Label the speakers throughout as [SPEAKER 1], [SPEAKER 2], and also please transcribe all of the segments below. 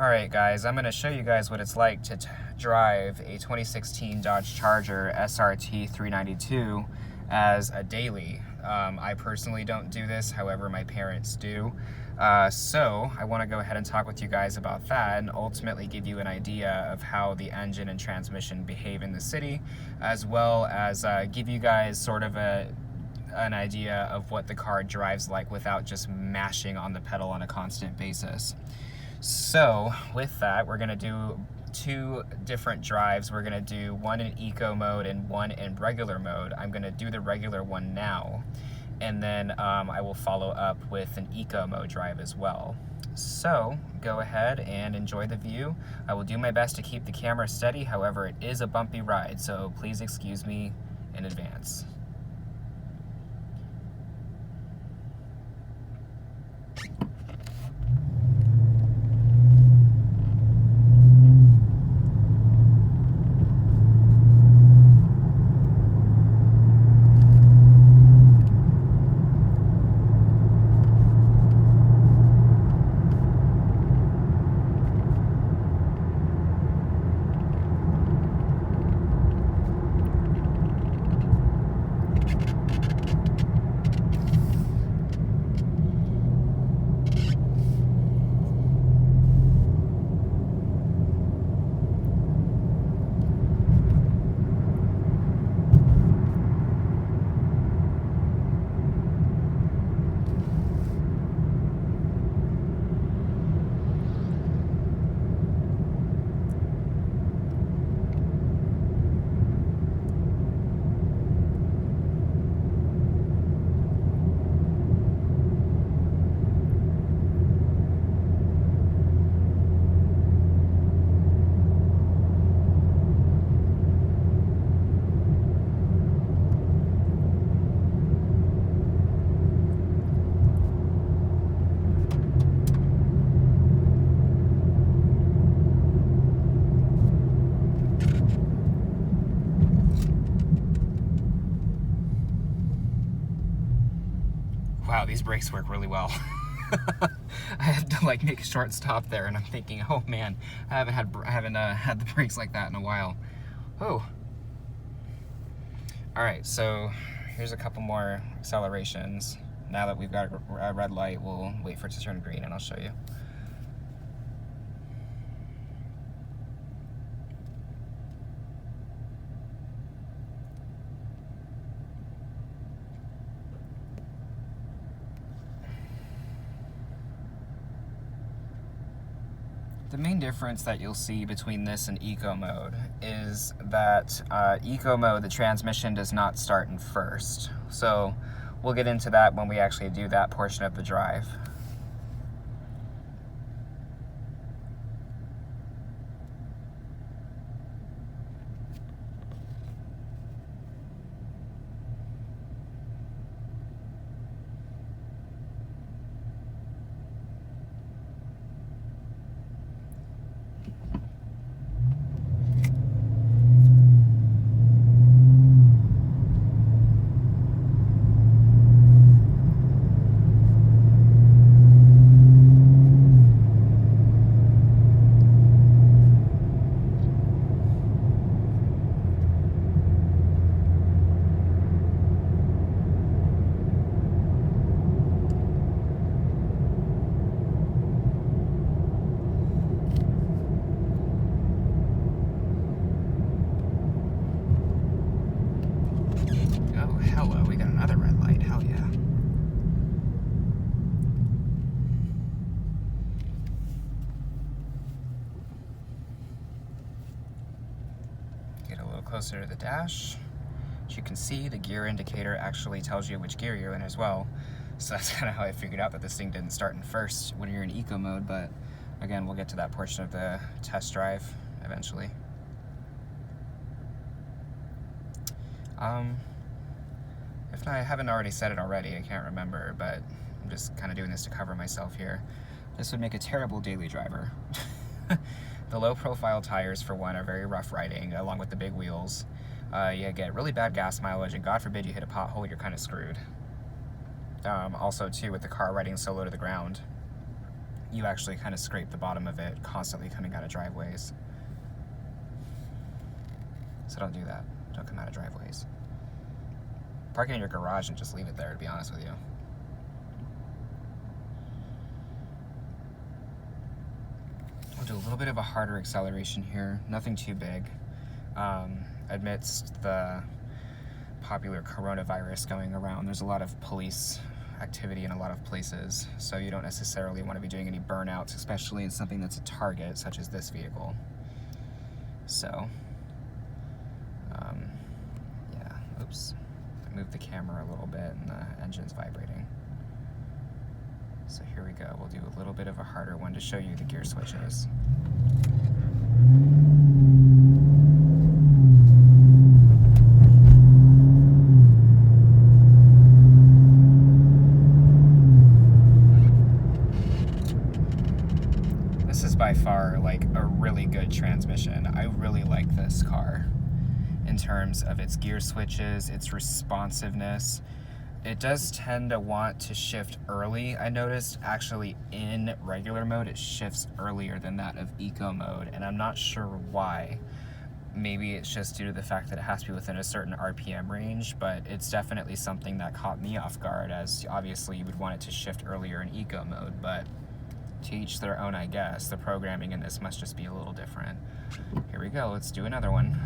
[SPEAKER 1] Alright guys, I'm going to show you guys what it's like to drive a 2016 Dodge Charger SRT 392 as a daily. I personally don't do this, however my parents do. So I want to go ahead and talk with you guys about that and ultimately give you an idea of how the engine and transmission behave in the city, as well as give you guys sort of an idea of what the car drives like without just mashing on the pedal on a constant basis. So with that, we're going to do two different drives. We're going to do one in eco mode and one in regular mode. I'm going to do the regular one now, and then I will follow up with an eco mode drive as well. So go ahead and enjoy the view. I will do my best to keep the camera steady, however it is a bumpy ride, so please excuse me in advance. Wow, these brakes work really well. I had to like make a short stop there, and I'm thinking, oh man, I haven't had the brakes like that in a while. Oh. All right, so here's a couple more accelerations. Now that we've got a red light, we'll wait for it to turn green, and I'll show you. The main difference that you'll see between this and eco mode is that eco mode, the transmission does not start in first. So we'll get into that when we actually do that portion of the drive. Hello, we got another red light, hell yeah. Get a little closer to the dash. As you can see, the gear indicator actually tells you which gear you're in as well. So that's kind of how I figured out that this thing didn't start in first when you're in eco mode, but again, we'll get to that portion of the test drive eventually. If I haven't already said it already, I can't remember, but I'm just kind of doing this to cover myself here. This would make a terrible daily driver. The low profile tires, for one, are very rough riding, along with the big wheels. You get really bad gas mileage, and God forbid you hit a pothole, you're kind of screwed. Also, too, with the car riding so low to the ground, you actually kind of scrape the bottom of it constantly coming out of driveways. So don't do that. Don't come out of driveways. Park it in your garage and just leave it there, to be honest with you. We'll do a little bit of a harder acceleration here. Nothing too big. Amidst the popular coronavirus going around, there's a lot of police activity in a lot of places, so you don't necessarily want to be doing any burnouts, especially in something that's a target, such as this vehicle. So, yeah, oops. I moved the camera a little bit and the engine's vibrating. So here we go. We'll do a little bit of a harder one to show you the gear switches. This is by far like a really good transmission. I really like this car in terms of its gear switches, its responsiveness. It does tend to want to shift early. I noticed actually in regular mode, it shifts earlier than that of eco mode, and I'm not sure why. Maybe it's just due to the fact that it has to be within a certain RPM range, but it's definitely something that caught me off guard, as obviously you would want it to shift earlier in eco mode, but to each their own, I guess. The programming in this must just be a little different. Here we go, let's do another one.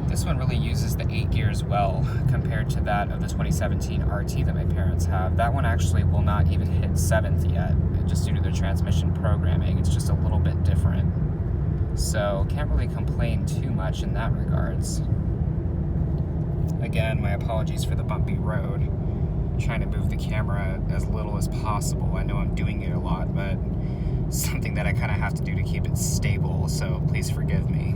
[SPEAKER 1] This one really uses the 8 gears well compared to that of the 2017 RT that my parents have. That one actually will not even hit 7th yet, just due to their transmission programming. It's just a little bit different. So can't really complain too much in that regards. Again, my apologies for the bumpy road. I'm trying to move the camera as little as possible. I know I'm doing it a lot, but it's something that I kind of have to do to keep it stable, so please forgive me.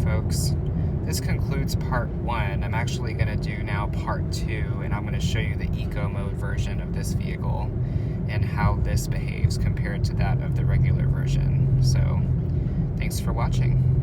[SPEAKER 1] Folks, this concludes part 1. I'm actually going to do now part 2, and I'm going to show you the eco mode version of this vehicle and how this behaves compared to that of the regular version. So, thanks for watching.